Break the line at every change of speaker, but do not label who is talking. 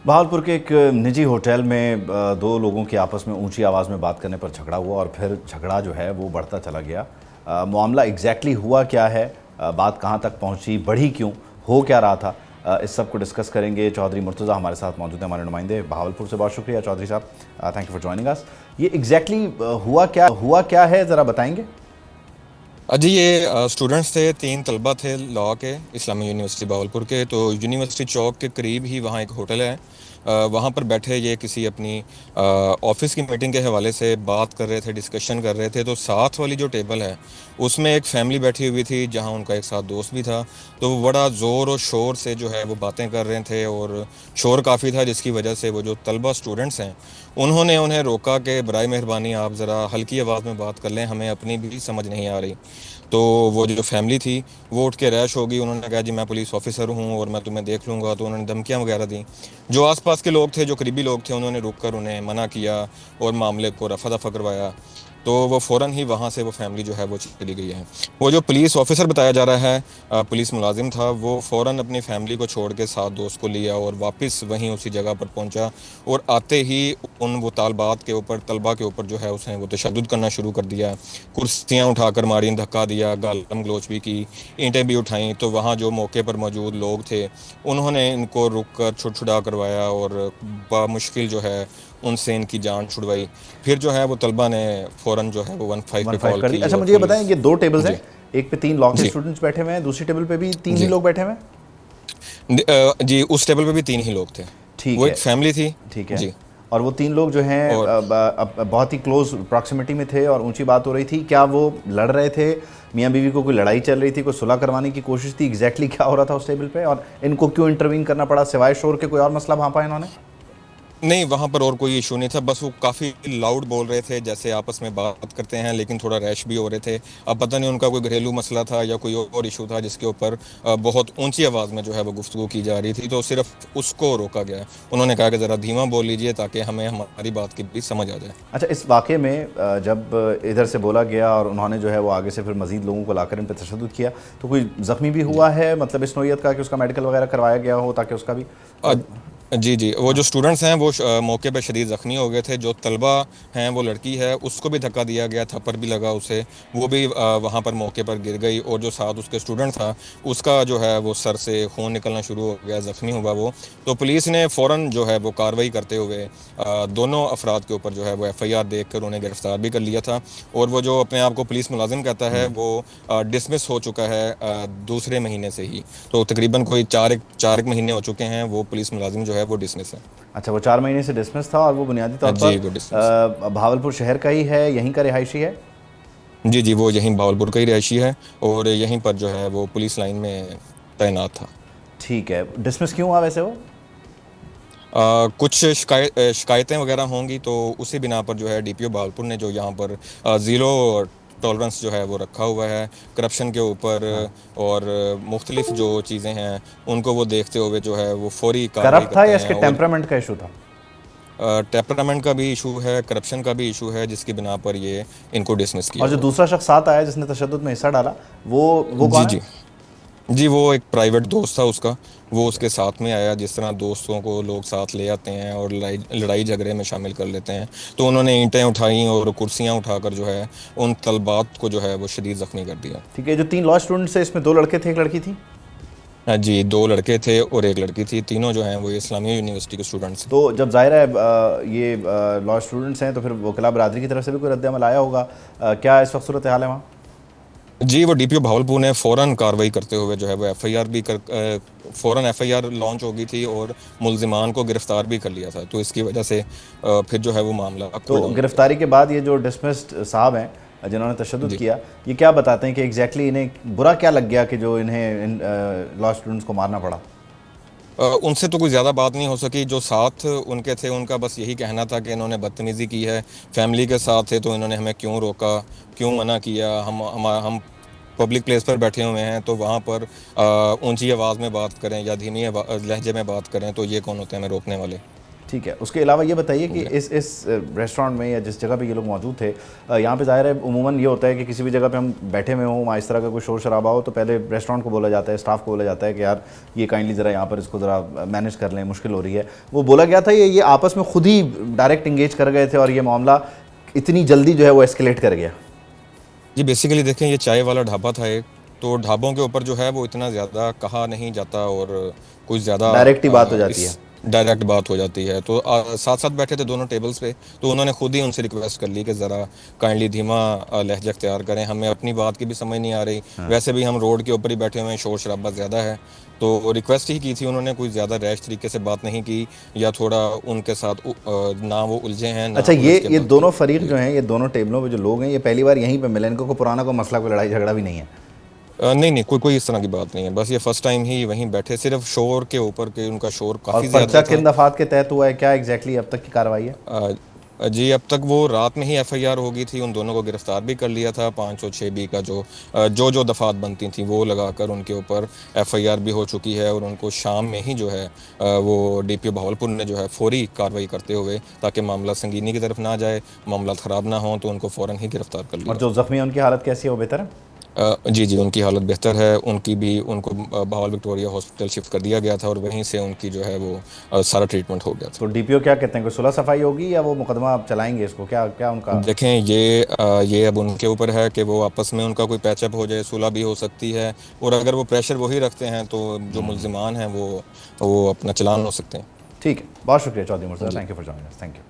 बहावलपुर के एक निजी होटल में दो लोगों की आपस में ऊंची आवाज़ में बात करने पर झगड़ा हुआ और फिर झगड़ा जो है वो बढ़ता चला गया। मामला एग्जैक्टली हुआ क्या है, बात कहां तक पहुंची, बढ़ी क्यों, हो क्या रहा था, इस सब को डिस्कस करेंगे। चौधरी मुर्तज़ा हमारे साथ मौजूद हैं, हमारे नुमाइंदे बहावलपुर से। बहुत शुक्रिया चौधरी साहब, थैंक यू फॉर जॉइनिंग अस। ये एग्जैक्टली हुआ क्या है, ज़रा बताएंगे।
अजी ये स्टूडेंट्स थे, तीन तलबा थे लॉ के, इस्लामी यूनिवर्सिटी बहावलपुर के। तो यूनिवर्सिटी चौक के करीब ही वहाँ एक होटल है। वहाँ पर बैठे ये किसी अपनी ऑफिस की मीटिंग के हवाले से बात कर रहे थे, डिस्कशन कर रहे थे। तो साथ वाली जो टेबल है उसमें एक फैमिली बैठी हुई थी, जहाँ उनका एक साथ दोस्त भी था। तो वो बड़ा ज़ोर और शोर से जो है वो बातें कर रहे थे और शोर काफ़ी था, जिसकी वजह से वो जो तलबा स्टूडेंट्स हैं उन्होंने उन्हें रोका कि बराए मेहरबानी आप ज़रा हल्की आवाज़ में बात कर लें, हमें अपनी भी समझ नहीं आ रही। तो वो जो फैमिली थी वो उठ के रैश हो गई। उन्होंने कहा जी मैं पुलिस ऑफिसर हूँ और मैं तुम्हें देख लूँगा। तो उन्होंने धमकियाँ वगैरह दी। जो आसपास के लोग थे, जो करीबी लोग थे, उन्होंने रुक कर उन्हें मना किया और मामले को रफा दफा करवाया। तो वो फ़ौरन ही वहाँ से वो फैमिली जो है वो चली गई है। वो जो पुलिस ऑफिसर बताया जा रहा है, पुलिस मुलाजिम था, वो फ़ौरन अपनी फैमिली को छोड़ के साथ दोस्त को लिया और वापस वहीं उसी जगह पर पहुँचा। और आते ही उन वो तालबात के ऊपर, तलबा के ऊपर जो है उसने वो तशद्दुद करना शुरू कर दिया। कुर्सियाँ उठाकर मारी, धक्का दिया, गालम गलोच भी की, ईंटें भी उठाईं। तो वहाँ जो मौके पर मौजूद लोग थे उन्होंने इनको रुक कर छुड़छुड़ा करवाया और बामुश्किल जो है उनसे इनकी जान छुड़वाई। फिर जो है वो तलबा ने फ़ौरन जो है वो 15
वन
पे
फाइव
कॉल
कर दी।
की
अच्छा,
और
मुझे ये
पुलिस।
बताएं, ये दो टेबल्स
जी
हैं, एक पे तीन लॉ के
जी
स्टूडेंट्स बैठे हुए हैं, दूसरी टेबल पे भी तीन ही
जी
लोग बैठे हुए हैं।
जी, उस टेबल पे भी तीन ही लोग थे।
ठीक
वो
है।
एक फैमिली थी।
ठीक है।
जी।
और वो तीन लोग जो हैं
और
बहुत ही क्लोज प्रॉक्सिमिटी में थे और ऊंची बात हो रही थी। क्या वो लड़ रहे थे, मियाँ बीवी को कोई लड़ाई चल रही थी, कोई सुलह करवाने की कोशिश थी? एग्जैक्टली क्या हो रहा था उस टेबल पे और इनको क्यों इंटरवीन करना पड़ा? सिवाय शोर के कोई और मसला भांपा इन्होंने?
नहीं, वहाँ पर और कोई इशू नहीं था, बस वो काफ़ी लाउड बोल रहे थे, जैसे आपस में बात करते हैं, लेकिन थोड़ा रैश भी हो रहे थे। अब पता नहीं उनका कोई घरेलू मसला था या कोई और इशू था जिसके ऊपर बहुत ऊंची आवाज़ में जो है वो गुफ्तगू की जा रही थी। तो सिर्फ उसको रोका गया। उन्होंने कहा कि ज़रा धीमा बोल लीजिए ताकि हमें हमारी बात की भी समझ आ जाए।
अच्छा, इस वाक़े में जब इधर से बोला गया और उन्होंने जो है वो आगे से फिर मज़ीद लोगों को लाकर इन पर तशद्दुद किया, तो कोई ज़ख्मी भी
जी।
हुआ है, मतलब इस नौइयत का कि उसका मेडिकल वगैरह करवाया गया हो ताकि उसका भी
अ, जी जी, वो जो
हाँ।
स्टूडेंट्स हैं वो मौके पे शदीद ज़ख्मी हो गए थे। जो तलबा हैं, वो लड़की है, उसको भी धक्का दिया गया, थप्पड़ भी लगा उसे। वो भी वहाँ पर मौके पर गिर गई। और जो साथ उसके स्टूडेंट था उसका जो है वो सर से खून निकलना शुरू हो गया, ज़ख्मी हुआ वो। तो पुलिस ने फ़ौरन जो है वो कार्रवाई करते हुए दोनों अफराद के ऊपर जो है वो एफआईआर देख कर उन्हें गिरफ्तार भी कर लिया था। और वो जो अपने आप को पुलिस मुलाजिम कहता है वो डिसमिस हो चुका है दूसरे महीने से ही। तो तकरीबन कोई चार एक महीने हो चुके हैं, वो पुलिस मुलाजिम जो है वो डिसमिस है।
अच्छा, वो 4 महीने से डिसमिस था और वो बुनियादी तौर पर
जी, वो डिसमिस।
भावलपुर शहर का ही है, यहीं का रिहायशी है।
जी जी, वो यहीं भावलपुर का ही रहायशी है और यहीं पर जो है वो पुलिस लाइन में तैनात था।
ठीक है, डिसमिस क्यों हुआ वैसे वो?
कुछ शिकायतें वगैरह होंगी, तो उसी बिना पर जो है डीपीओ भावलपुर ने जो यहाँ पर ज़ीरो टॉलरेंस जो है वो रखा हुआ है करप्शन के ऊपर।
हाँ।
और मुख्तलिफ जो चीज़ें हैं उनको वो देखते हुए जो है वो फौरी कार्रवाई
करप्ट था
करते
या
हैं।
इसके
और
टेम्परामेंट का इशू था?
टेम्परामेंट का भी इशू है, करप्शन का भी इशू है, जिसकी बिना पर ये इनको डिसमिस किया
और जो
हुआ है।
दूसरा शख्स साथ आया जिसने तशद्दुद में हिस्सा डाला, वो
जी
कौन है?
जी जी, वो एक प्राइवेट दोस्त था उसका। वो उसके साथ में आया, जिस तरह दोस्तों को लोग साथ ले आते हैं और लड़ाई लड़ाई झगड़े में शामिल कर लेते हैं। तो उन्होंने ईंटें उठाई और कुर्सियां उठाकर जो है उन तलबात को जो है वो शदीद ज़ख्मी कर दिया।
ठीक है, जो तीन लॉ स्टूडेंट्स है इसमें दो लड़के थे, एक लड़की थी।
जी, दो लड़के थे और एक लड़की थी। तीनों जो हैं वो इस्लामिया यूनिवर्सिटी के स्टूडेंट्स हैं।
तो जब ज़ाहिर है ये लॉ स्टूडेंट्स हैं तो फिर वकला बरादरी की तरफ से भी कोई रद्द-ए-अमल आया होगा। क्या इस वक्त सूरत हाल है वहाँ?
जी, वो डीपीओ भावलपुर ने फ़ौरन कार्रवाई करते हुए जो है वो एफआईआर भी फ़ौरन एफआईआर लॉन्च हो गई थी और मुलजिमान को गिरफ्तार भी कर लिया था। तो इसकी वजह से फिर जो है वो मामला
तो
कूल डाउन हो गया।
गिरफ्तारी के बाद ये जो डिसमिस्ड साहब हैं जिन्होंने तशद्दुद
जी।
किया, ये क्या बताते हैं कि एग्जैक्टली इन्हें बुरा क्या लग गया कि जो इन्हें इन लॉ स्टूडेंट्स को मारना पड़ा?
उनसे तो कोई ज़्यादा बात नहीं हो सकी। जो साथ उनके थे उनका बस यही कहना था कि इन्होंने बदतमीज़ी की है, फैमिली के साथ थे तो इन्होंने हमें क्यों रोका, क्यों मना किया। हम पब्लिक प्लेस पर बैठे हुए हैं, तो वहाँ पर ऊंची आवाज़ में बात करें या धीमी लहजे में बात करें, तो ये कौन होते हैं हमें रोकने वाले।
ठीक है, उसके अलावा ये बताइए कि इस रेस्टोरेंट में या जिस जगह पे ये लोग मौजूद थे, यहाँ पे ज़ाहिर है उमूमन ये होता है कि किसी भी जगह पे हम बैठे हुए हों, वहाँ इस तरह का कोई शोर शराबा हो तो पहले रेस्टोरेंट को बोला जाता है, स्टाफ को बोला जाता है कि यार ये काइंडली ज़रा यहाँ पर इसको ज़रा मैनेज कर लें, मुश्किल हो रही है। वो बोला गया था, ये आपस में खुद ही डायरेक्ट इंगेज कर गए थे और ये मामला इतनी जल्दी जो है वो एस्केलेट कर गया?
जी बेसिकली देखें, ये चाय वाला ढाबा था एक, तो ढाबों के ऊपर जो है वो इतना ज़्यादा कहा नहीं जाता और कुछ ज़्यादा
डायरेक्ट ही बात हो जाती है।
इस डायरेक्ट बात हो जाती है। तो साथ साथ बैठे थे दोनों टेबल्स पे, तो उन्होंने खुद ही उनसे रिक्वेस्ट कर ली कि ज़रा काइंडली धीमा लहजा अख्तियार करें, हमें अपनी बात की भी समझ नहीं आ रही, वैसे भी हम रोड के ऊपर ही बैठे हुए हैं, शोर शराबा ज़्यादा है। तो रिक्वेस्ट ही की थी उन्होंने, कोई ज़्यादा रैश तरीके से बात नहीं की या थोड़ा उनके साथ ना वो उलझे हैं ना
अच्छा,
उलझ के
ये
बात
दोनों फरीक
की।
जो हैं, ये दोनों टेबलों पे जो लोग हैं, ये पहली बार यहीं पे मिले, इनको कोई पुराना कोई मसला, कोई लड़ाई झगड़ा भी नहीं है?
नहीं नहीं, कोई कोई इस तरह की बात नहीं है, बस ये फर्स्ट टाइम ही वहीं बैठे, सिर्फ शोर के ऊपर के उनका शोर
और
काफ़ी
पर्चा
ज़्यादा था।
किन दफात के तहत हुआ है, क्या एग्जैक्टली अब तक की कार्रवाई है?
जी अब तक वो रात में ही एफआईआर हो गई थी, उन दोनों को गिरफ्तार भी कर लिया था। 506 बी का जो दफ़ात बनती थी वो लगाकर उनके ऊपर एफआईआर भी हो चुकी है, और उनको शाम में ही जो है वो डीपीओ बहावलपुर ने जो है फौरी कार्रवाई करते हुए, ताकि मामला संगीनी की तरफ ना जाए, मामला ख़राब ना हो, तो उनको फ़ौरन ही गिरफ्तार कर
और
लिया।
जो जख्मी है उनकी हालत कैसी है, वो बेहतर है?
जी जी, उनकी हालत बेहतर है, उनको बहावल विक्टोरिया हॉस्पिटल शिफ्ट कर दिया गया था, और वहीं से उनकी जो है वो सारा ट्रीटमेंट हो गया था।
तो डीपीओ क्या कहते हैं, कोई सुलह सफाई होगी या वो मुकदमा आप चलाएंगे इसको, क्या क्या उनका?
देखें, ये अब उनके ऊपर है कि वो आपस में उनका कोई पैचअप हो जाए, सुलह भी हो सकती है, और अगर वो प्रेशर वही रखते हैं तो जो मुल्जिमान हैं वो अपना चलान हो सकते हैं।
ठीक है, बहुत शुक्रिया Chaudhary Murtaza,
ji.
Thank you for joining us, thank you.